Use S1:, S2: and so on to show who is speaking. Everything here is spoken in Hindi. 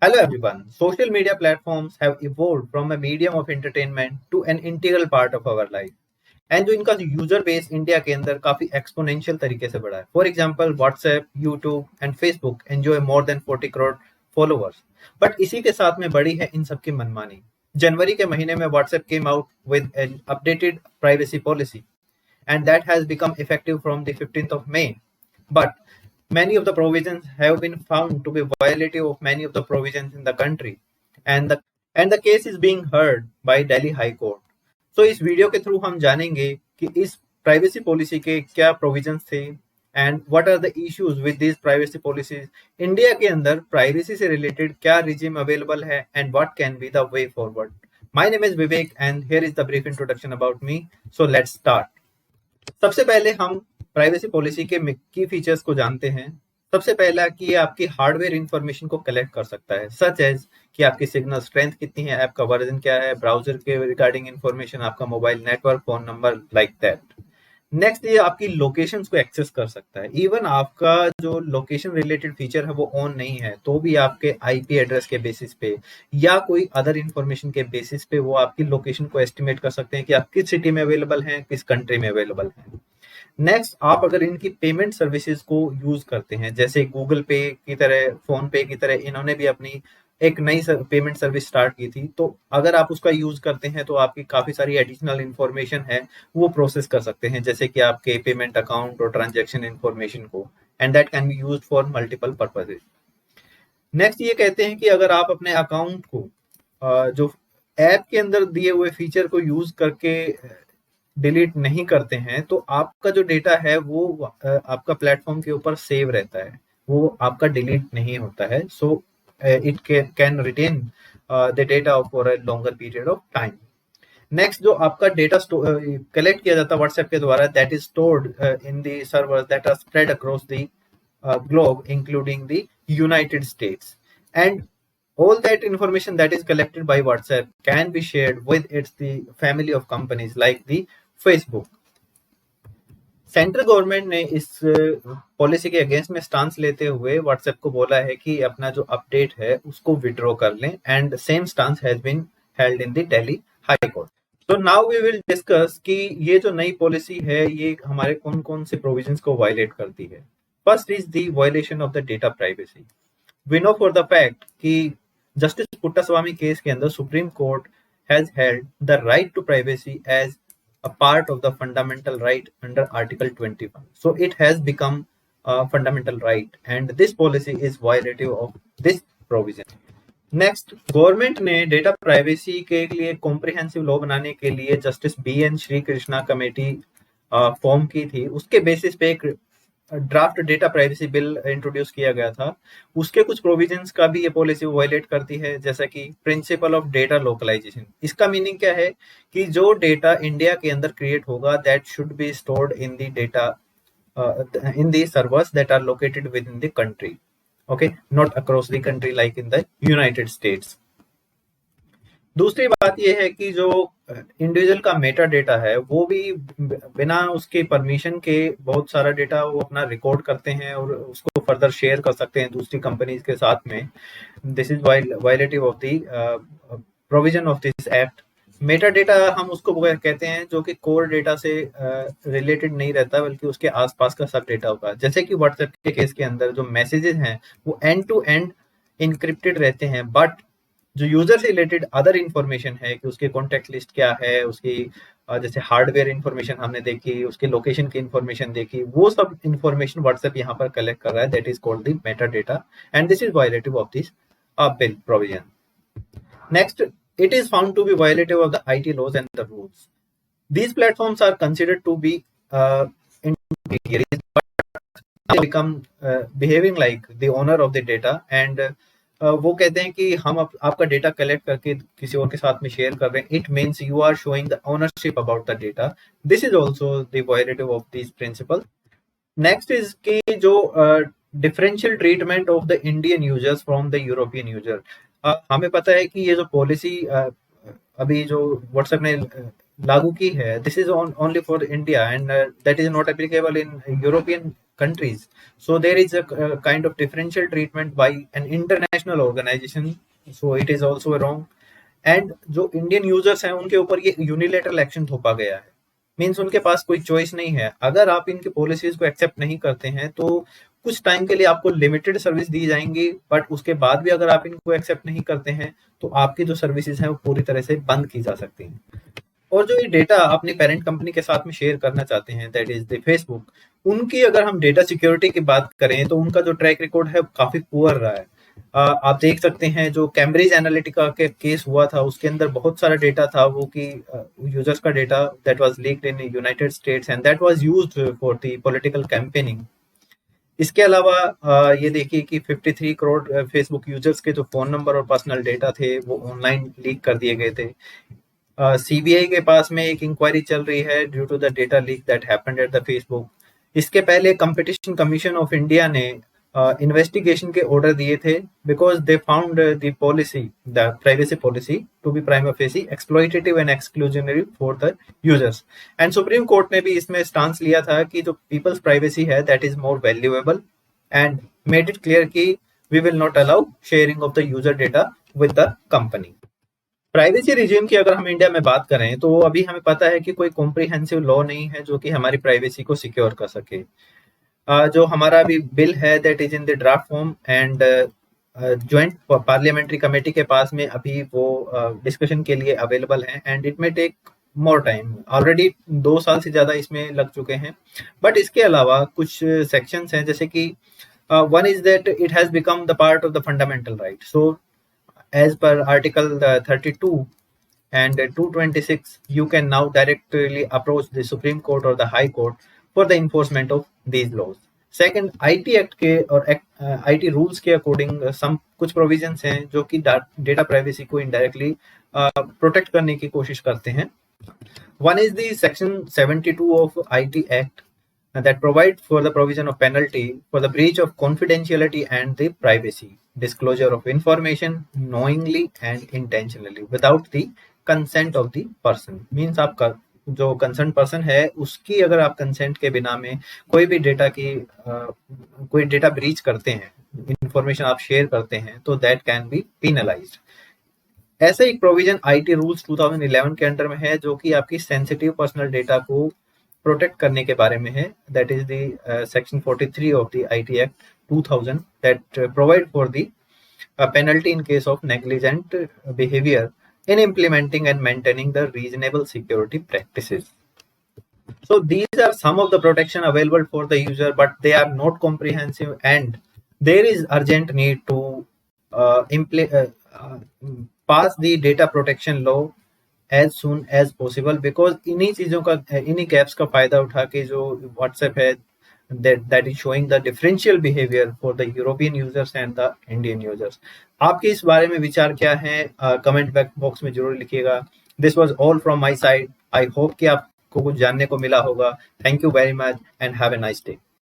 S1: Hello everyone. Social media platforms have evolved from a medium of entertainment to an integral part of our life. And जो इनका यूजर बेस इंडिया के अंदर काफी एक्सपोनेंशियल तरीके से बढ़ा है. For example WhatsApp, YouTube and Facebook enjoy more than 40 crore followers. But इसी के साथ में बड़ी है इन सबकी मनमानी. जनवरी के महीने में WhatsApp came out with N updated privacy policy and that has become effective from the 15th of May. But many of the provisions have been found to be violative of many of the provisions in the country, and the case is being heard by Delhi High Court. So इस वीडियो के थ्रू हम जानेंगे कि इस प्राइवेसी पॉलिसी के क्या प्रोविजंस थे and what are the issues with this privacy policies. India के अंदर प्राइवेसी से रिलेटेड क्या रिजीम अवेलेबल है and what can be the way forward. My name is Vivek and here is the brief introduction about me. So let's start. सबसे पहले हम प्राइवेसी पॉलिसी के की फीचर्स को जानते हैं. सबसे पहला कि ये आपकी हार्डवेयर इंफॉर्मेशन को कलेक्ट कर सकता है, सच एज कि आपकी सिग्नल स्ट्रेंथ कितनी है, ऐप का वर्जन क्या है, ब्राउजर के रिगार्डिंग इंफॉर्मेशन, आपका mobile network, phone number, like that. Next ये आपकी लोकेशंस को एक्सेस कर सकता है. इवन आपका जो लोकेशन रिलेटेड फीचर है वो ऑन नहीं है तो भी आपके आईपी एड्रेस के बेसिस पे या कोई अदर इंफॉर्मेशन के बेसिस पे वो आपकी लोकेशन को एस्टिमेट कर सकते हैं कि आप किस सिटी में अवेलेबल हैं, किस कंट्री में अवेलेबल हैं. नेक्स्ट, आप अगर इनकी पेमेंट सर्विसेज को यूज करते हैं, जैसे गूगल पे की तरह, फोन पे की तरह इन्होंने भी अपनी एक नई पेमेंट सर्विस स्टार्ट की थी, तो अगर आप उसका यूज करते हैं तो आपकी काफी सारी एडिशनल इंफॉर्मेशन है वो प्रोसेस कर सकते हैं, जैसे कि आपके पेमेंट अकाउंट और ट्रांजैक्शन इंफॉर्मेशन को, and that can be used for multiple purposes. Next ये कहते हैं कि अगर आप अपने अकाउंट को जो ऐप के अंदर दिए हुए फीचर को यूज करके डिलीट नहीं करते हैं तो आपका जो डेटा है वो आपका प्लेटफॉर्म के ऊपर सेव रहता है, वो आपका डिलीट नहीं होता है. So it can retain the data for a longer period of time. Next, जो आपका डेटा कलेक्ट किया जाता है व्हाट्सएप के द्वारा, that is stored in the servers that are spread across the globe, including the United States. And all that information that is collected by WhatsApp can be shared with the family of companies like the Facebook. Central government ने इस पॉलिसी के अगेंस्ट में स्टांस लेते हुए व्हाट्सएप को बोला है कि अपना जो अपडेट है उसको विड्रॉ कर लें, and same stance has been held in the Delhi high court. तो नाउ वी विल डिस्कस कि ये जो नई पॉलिसी है ये हमारे कौन कौन से प्रोविजंस को वायलेट करती है. First is the violation of the data privacy. We know for the fact कि जस्टिस पुट्टास्वामी केस के अंदर supreme court has held the right to privacy as a part of the fundamental right under Article 21. So it has become a fundamental right, and this policy is violative of this provision. Next, government ने डेटा प्राइवेसी के लिए कॉम्प्रिहेंसिव लॉ बनाने के लिए justice BN Shri Krishna committee form की थी. उसके बेसिस पे एक draft data privacy bill introduce किया गया था. उसके कुछ प्रोविजंस का भी ये पॉलिसी वायलेट करती है, जैसा कि प्रिंसिपल ऑफ डेटा लोकलाइजेशन. इसका मीनिंग क्या है कि जो डेटा इंडिया के अंदर क्रिएट होगा that should be stored in the data in the servers that are located within the country, okay, not across the country like in the United States. दूसरी बात यह है कि जो इंडिविजुअल का मेटा डेटा है वो भी बिना उसके परमिशन के बहुत सारा डेटा वो अपना रिकॉर्ड करते हैं और उसको फर्दर शेयर कर सकते हैं दूसरी कंपनीज के साथ में. This is violative of the provision of this act. Meta data हम उसको कहते हैं जो कि कोर डेटा से रिलेटेड नहीं रहता बल्कि उसके आसपास का सब डेटा होगा. जैसे कि व्हाट्सएप के केस के अंदर जो मैसेजेस हैं वो एंड टू एंड इनक्रिप्टेड रहते हैं, बट जो यूजर से रिलेटेड अदर इंफॉर्मेशन है कि उसके कॉन्टेक्ट लिस्ट क्या है, उसकी जैसे हार्डवेयर इंफॉर्मेशन हमने देखी, उसके लोकेशन की इंफॉर्मेशन देखी, वो सब इंफॉर्मेशन व्हाट्सएप यहाँ पर कलेक्ट कर रहा है. That is called the Meta data, and this is violative of this bill provision. Next, it is found to be violative of the IT laws and the rules. These platforms are considered to be intermediaries, but they become behaving like the owner of the data, and वो कहते हैं कि हम आपका डेटा कलेक्ट करके किसी और के साथ में शेयर कर रहे हैं. It means you are showing the ownership about the data. This is also the violative of this principle. Next is कि जो differential treatment of the Indian users from the European user. हमें पता है कि ये जो पॉलिसी अभी जो व्हाट्सएप ने लागू की है, this is only for India, and that is not applicable in European countries. So there is a kind of differential treatment by an international organization. So it is also wrong. And जो इंडियन यूजर्स हैं उनके ऊपर ये यूनिलेटरल एक्शन थोपा गया है, मीन्स उनके पास कोई चॉइस नहीं है। अगर आप इनकी पॉलिसीज को एक्सेप्ट नहीं करते हैं तो कुछ टाइम के लिए आपको लिमिटेड सर्विस दी जाएंगी, बट उसके बाद भी अगर आप इनको एक्सेप्ट नहीं करते हैं तो आपकी जो सर्विसेज हैं वो पूरी तरह से बंद की जा सकती हैं। और जो ये डेटा अपनी पेरेंट कंपनी के साथ में शेयर करना चाहते हैं, दैट इज द फेसबुक, उनकी अगर हम डेटा सिक्योरिटी की बात करें तो उनका जो ट्रैक रिकॉर्ड है काफी पुअर रहा है। आप देख सकते हैं जो कैम्ब्रिज एनालिटिका के केस हुआ था उसके अंदर बहुत सारा डेटा था वो कि यूजर्स का data that was leaked in United states and that was used for the political campaigning. इसके अलावा ये देखिए कि 53 करोड़ फेसबुक यूजर्स के जो फोन नंबर और पर्सनल डेटा थे वो ऑनलाइन लीक कर दिए गए थे। सीबीआई के पास में एक इंक्वायरी चल रही है due to the data leak that happened at the Facebook. इसके पहले कंपटीशन कमीशन ऑफ इंडिया ने इन्वेस्टिगेशन के ऑर्डर दिए थे because they found the policy, the privacy policy to be prima facie exploitative and exclusionary for the users. And supreme court ने भी इसमें स्टांस लिया था कि जो पीपल्स प्राइवेसी है that is more valuable and made it clear कि we will not allow sharing of the user data with the company. Privacy regime की अगर हम इंडिया में बात करें तो अभी हमें पता है कि कोई कॉम्प्रिहेंसिव लॉ नहीं है जो कि हमारी प्राइवेसी को सिक्योर कर सके। जो हमारा अभी बिल है that is in the draft form and joint parliamentary committee के पास में अभी वो डिस्कशन के लिए अवेलेबल है and it may take more time. Already 2 साल से ज्यादा इसमें लग चुके हैं। बट इसके अलावा कुछ सेक्शंस हैं जैसे कि one is that it has become the part of the fundamental right. So as per article 32 and 226 you can now directly approach the supreme court or the high court for the enforcement of these laws. Second, IT act के और IT रूल्स के अकॉर्डिंग some कुछ प्रोविजंस हैं जो कि डेटा प्राइवेसी को इनडायरेक्टली प्रोटेक्ट करने की कोशिश करते हैं। One is the section 72 of IT Act that provide for the provision of penalty for the breach of confidentiality and the privacy, disclosure of information knowingly and intentionally without the consent of the person. Means आपका जो कंसर्न पर्सन है उसकी अगर आप कंसेंट के बिना में कोई भी डेटा की कोई डेटा ब्रीच करते हैं, इंफॉर्मेशन आप शेयर करते हैं तो दैट कैन बी पिनलाइज्ड। ऐसे एक प्रोविजन आईटी रूल्स 2011 के अंडर में है जो कि आपकी सेंसिटिव पर्सनल डेटा को प्रोटेक्ट करने के बारे में है। That is the section 43 of the IT act 2000 that provide for the penalty in case of negligent behaviour in implementing and maintaining the reasonable security practices. So these are some of the protection available for the user, but they are not comprehensive and there is urgent need to pass the data protection law as soon as possible because इन्हीं चीजों का इन्हीं gaps का फायदा उठा के जो WhatsApp है that is showing the differential behavior for the European users and the Indian users. आपके इस बारे में विचार क्या है कमेंट बॉक्स में जरूर लिखिएगा। This was all from my side. I hope कि आपको कुछ जानने को मिला होगा। Thank you very much and have a nice day.